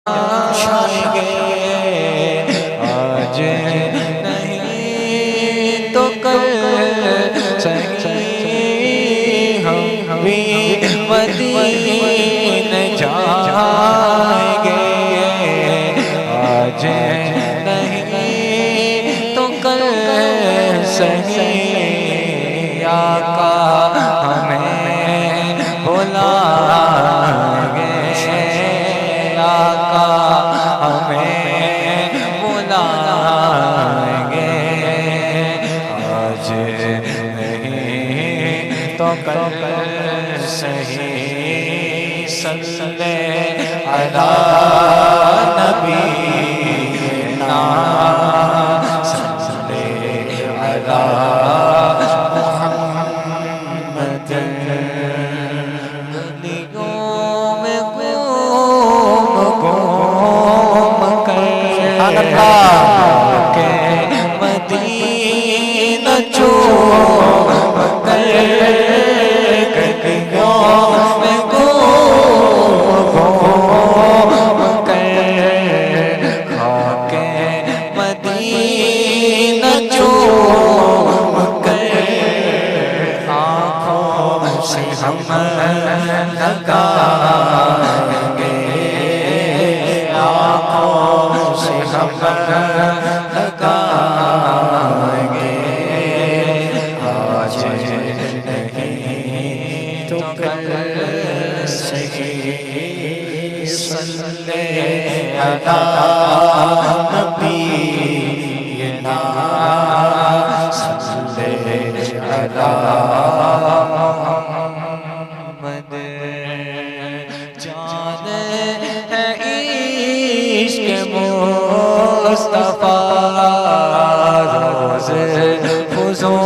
جائیں گے آج نہیں تو کل سہی ہم بھی مدینے جائیں گے آج نہیں تو کل سہی آقا ہمیں بلائیں گے آقا ہمیں بلائیں گے آج نہیں تو کل سہی صلی علی نبینا صلی علی محمد گلیوں میں گھوم کر کے مدینہ چوم کر گلیوں میں گھوم کر خاکے مدینہ چوم کر آنکھوں سے ہم لگائیں گے آنکھوں سے ہم لگائیں گے آج نہیں تو کل سہی صلی علی نبینا صلی علی محمد جان ہے عشق مصطفیٰ روز فزوں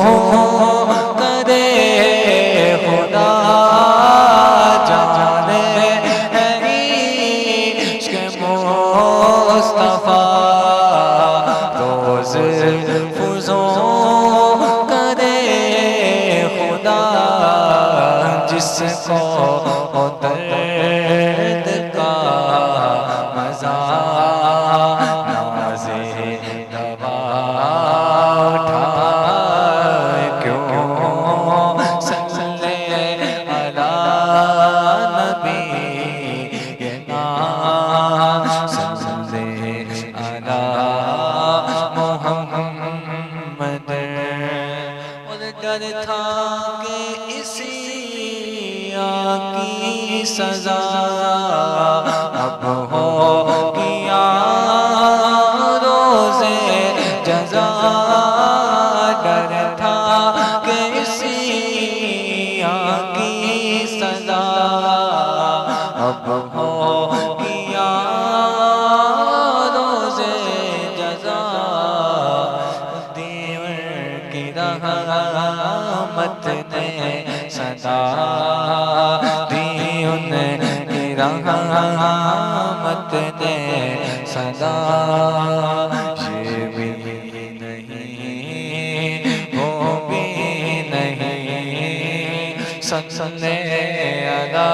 کرے خدا جان ہے عشق مصطفیٰ روز فزوں کرے خدا جس کو درد کا مزہ نازے دوا اٹھائے کیوں صلی علی نبینا صلی علی محمد اور ڈر تھا کہ اسی کی سزا اب ہو گیا روزے جزا ڈر تھا کہ اسی کی سزا اب ہو گیا روزے جزا دیور کی رحمت نے صدا دی ان کی رحمت نے صدا یہ بھی نہیں وہ بھی نہیں صلی علی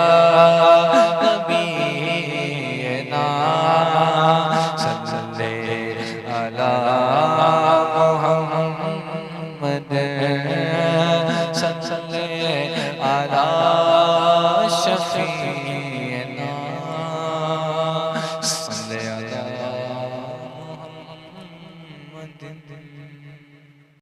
نبینا صلی علی محمد صلی علی شفیعنا صلی علی محمد